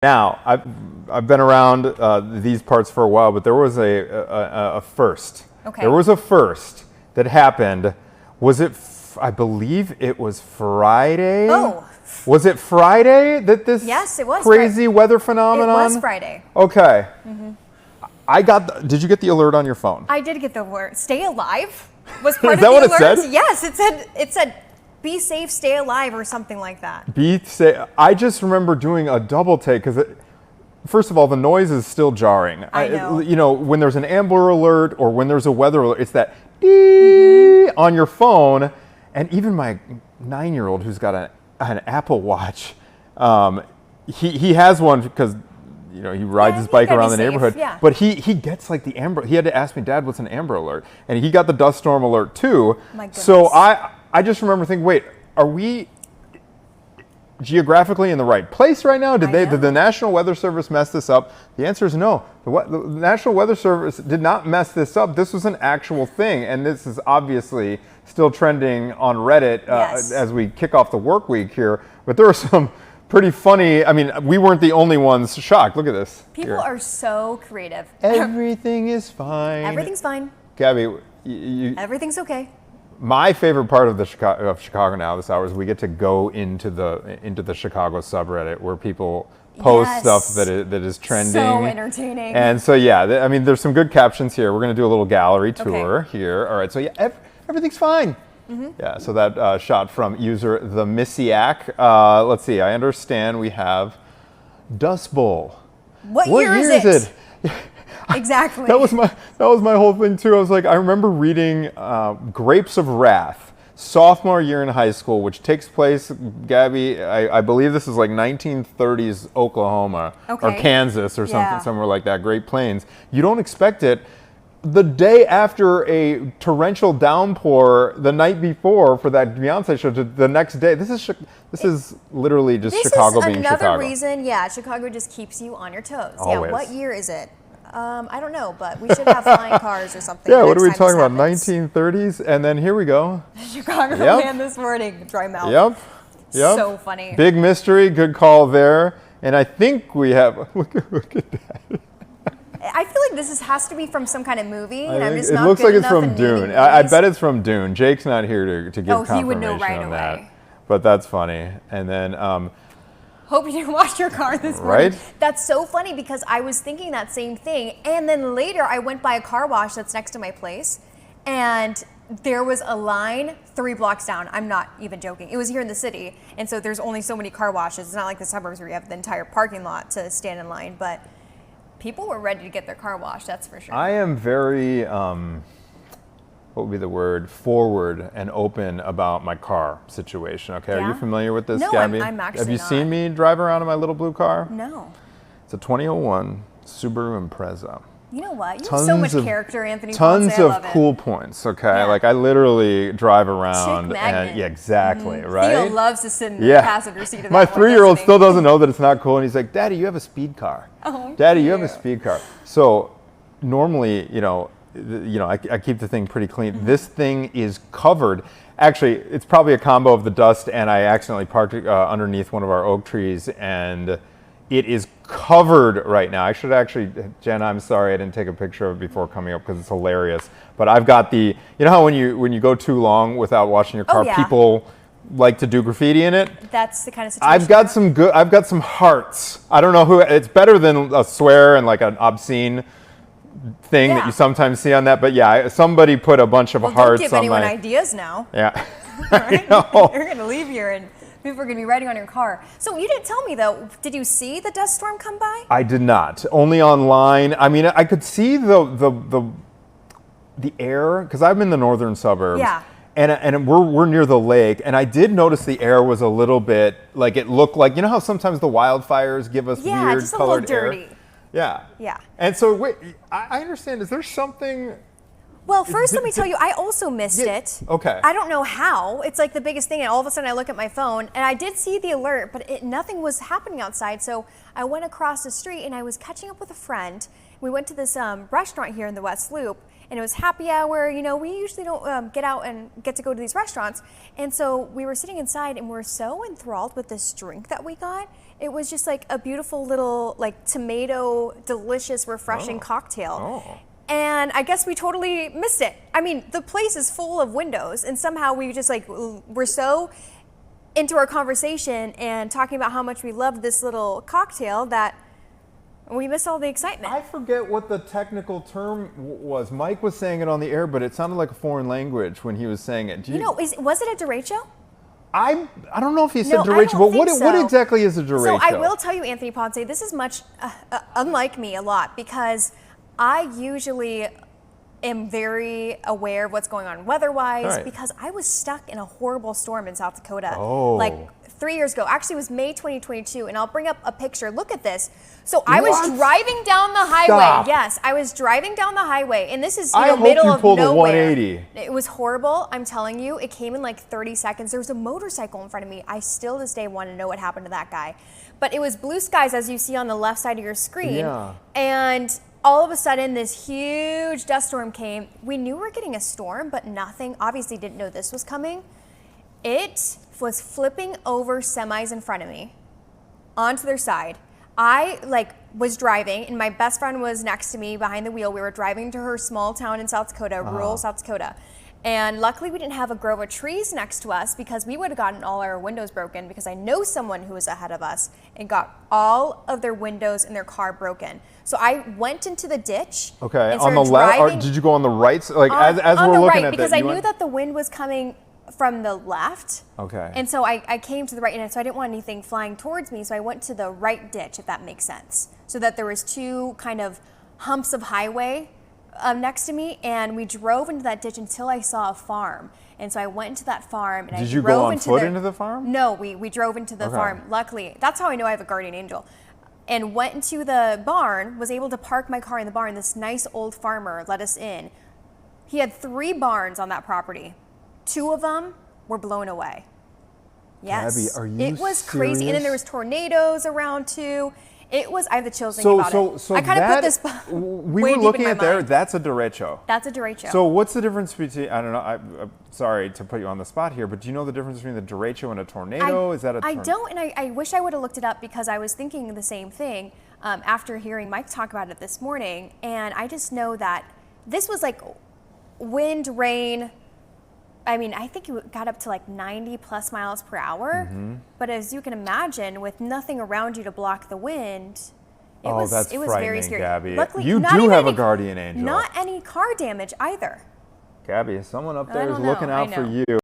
Now, I've been around these parts for a while, but there was a first. Okay. There was a first that happened. Was it? I believe it was Friday. Oh. Was it Friday that this Yes, it was crazy weather phenomenon? It was Friday. Okay. Did you get the alert on your phone? I did get the alert. Stay alive was part Is of that the what alert. it said? Yes, it said be safe, stay alive, or something like that. I just remember doing a double take because, first of all, the noise is still jarring. I know. You know, when there's an Amber Alert or when there's a weather alert, it's that dee on your phone. And even my 9-year-old who's got an Apple Watch, he has one because, you know, he rides his bike around the neighborhood. Yeah. But he gets like the Amber. He had to ask me, Dad, what's an Amber Alert? And he got the dust storm alert too. My goodness. So I just remember thinking, wait, are we geographically in the right place right now? Did the National Weather Service mess this up? The answer is no. The National Weather Service did not mess this up. This was an actual thing, and this is obviously still trending on Reddit as we kick off the work week here. But there are some pretty funny, I mean, we weren't the only ones shocked. Look at this. People are so creative. Everything is fine. Everything's fine. Gabby, Everything's okay. my favorite part of the Chicago Now this hour is we get to go into the Chicago subreddit where people post stuff that is trending. So entertaining. And so I mean, there's some good captions here. We're going to do a little gallery tour here. All right, so everything's fine. Yeah, so that shot from user the Missiac. Let's see. I understand we have Dust Bowl. What year is it? Exactly. That was my whole thing too. I was like, I remember reading Grapes of Wrath, sophomore year in high school, which takes place, Gabby, I believe this is like 1930s Oklahoma or Kansas or something, somewhere like that, Great Plains. You don't expect it. The day after a torrential downpour, the night before for that Beyonce show, to the next day. This is literally just Chicago being Chicago. This is another reason, Chicago just keeps you on your toes. Always. Yeah, what year is it? I don't know, but we should have flying cars or something. Yeah, what are we talking about? 1930s, and then here we go. Chicago man this morning, dry mouth. Yep. So funny. Big mystery, good call there. And I think we have. Look at that. I feel like this has to be from some kind of movie, and I'm just it not looks good like it's enough from in Dune. naming I movies. bet it's from Dune. Jake's not here to give confirmation he would know right on away. that. But that's funny. And then. Hope you didn't wash your car this morning. Right? That's so funny because I was thinking that same thing. And then later I went by a car wash that's next to my place, and there was a line 3 blocks down. I'm not even joking. It was here in the city. And so there's only so many car washes. It's not like the suburbs where you have the entire parking lot to stand in line. But people were ready to get their car washed, that's for sure. I am very, what would be the word, forward and open about my car situation, okay? Yeah? Are you familiar with this, No, Gabby? I'm actually Have you not. seen me drive around in my little blue car? No. It's a 2001 Subaru Impreza. You know what? You have so much character, Anthony. Tons Ponce, I love of cool points, okay? Yeah. Like I literally drive around. Chick magnet. And, exactly, right? Theo loves to sit in the passenger seat of that My one, 3-year-old doesn't he? still doesn't know that it's not cool, and he's like, Daddy, you have a speed car. Oh, Daddy, you have a speed car. So normally, I keep the thing pretty clean. This thing is covered. Actually, it's probably a combo of the dust, and I accidentally parked underneath one of our oak trees, and it is covered right now. I should actually, Jen, I'm sorry I didn't take a picture of it before coming up because it's hilarious. But I've got you know how when you go too long without washing your car, people like to do graffiti in it? That's the kind of situation. I've got some hearts. I don't know who, it's better than a swear and like an obscene thing that you sometimes see on that. But somebody put a bunch of hearts on Don't give anyone ideas now. Yeah. Right? You're going to leave here and people are going to be writing on your car. So you didn't tell me though, did you see the dust storm come by? I did not. Only online. I mean, I could see the air because I'm in the northern suburbs. Yeah. And we're near the lake, and I did notice the air was a little bit like it looked like, you know how sometimes the wildfires give us weird just a colored little dirty. air? Yeah. Yeah. And so wait, I understand. Is there something? Well, first let me tell you, I also missed it. Okay. I don't know how. It's like the biggest thing, and all of a sudden I look at my phone, and I did see the alert, but nothing was happening outside. So I went across the street, and I was catching up with a friend. We went to this restaurant here in the West Loop, and it was happy hour. You know, we usually don't get out and get to go to these restaurants. And so we were sitting inside, and we're so enthralled with this drink that we got It was just like a beautiful little like tomato, delicious, refreshing cocktail. Oh. And I guess we totally missed it. I mean, the place is full of windows, and somehow we just like were so into our conversation and talking about how much we loved this little cocktail that we missed all the excitement. I forget what the technical term was. Mike was saying it on the air, but it sounded like a foreign language when he was saying it. Was it a derecho? I don't know if he said No, derecho, but what so. exactly is a derecho? So I will tell you, Anthony Ponce, this is much unlike me a lot, because I usually am very aware of what's going on weather-wise, because I was stuck in a horrible storm in South Dakota. Like 3 years ago. Actually, it was May 2022, and I'll bring up a picture. Look at this. So I was driving down the highway. Stop. Yes, I was driving down the highway, and this is I hope middle you of pulled a nowhere. 180. It was horrible. I'm telling you, it came in like 30 seconds. There was a motorcycle in front of me. I still this day want to know what happened to that guy. But it was blue skies, as you see on the left side of your screen. Yeah. And all of a sudden, this huge dust storm came. We knew we were getting a storm, but nothing. Obviously, didn't know this was coming. It was flipping over semis in front of me onto their side. I was driving, and my best friend was next to me behind the wheel. We were driving to her small town in South Dakota, rural South Dakota. And luckily we didn't have a grove of trees next to us, because we would have gotten all our windows broken, because I know someone who was ahead of us and got all of their windows in their car broken. So I went into the ditch. Okay, and on the left, or did you go on the right? Like as we're looking at because I knew that the wind was coming from the left. Okay. And so I came to the right, and so I didn't want anything flying towards me, so I went to the right ditch, if that makes sense. So that there was two kind of humps of highway next to me, and we drove into that ditch until I saw a farm. And so I went into that farm, and Did you go on foot into the farm? No, we drove into the farm. Luckily, that's how I know I have a guardian angel. And went into the barn, was able to park my car in the barn. This nice old farmer let us in. He had 3 barns on that property. 2 of them were blown away. Yes. Gabby, are you It was crazy. serious? And then there was tornadoes around too. It was, I have the chills thinking about it. So I kind of put this we way were deep looking in my at there, mind. that's a derecho. That's a derecho. So what's the difference between, I don't know, I'm sorry to put you on the spot here, but do you know the difference between the derecho and a tornado? I don't, and I wish I would have looked it up, because I was thinking the same thing after hearing Mike talk about it this morning. And I just know that this was like wind, rain. I mean, I think it got up to like 90 plus miles per hour. But as you can imagine, with nothing around you to block the wind, it was very scary. Gabby. Luckily, You not do even have a any- guardian angel. Not any car damage either. Gabby, someone up I there is don't know, looking I out for know. you.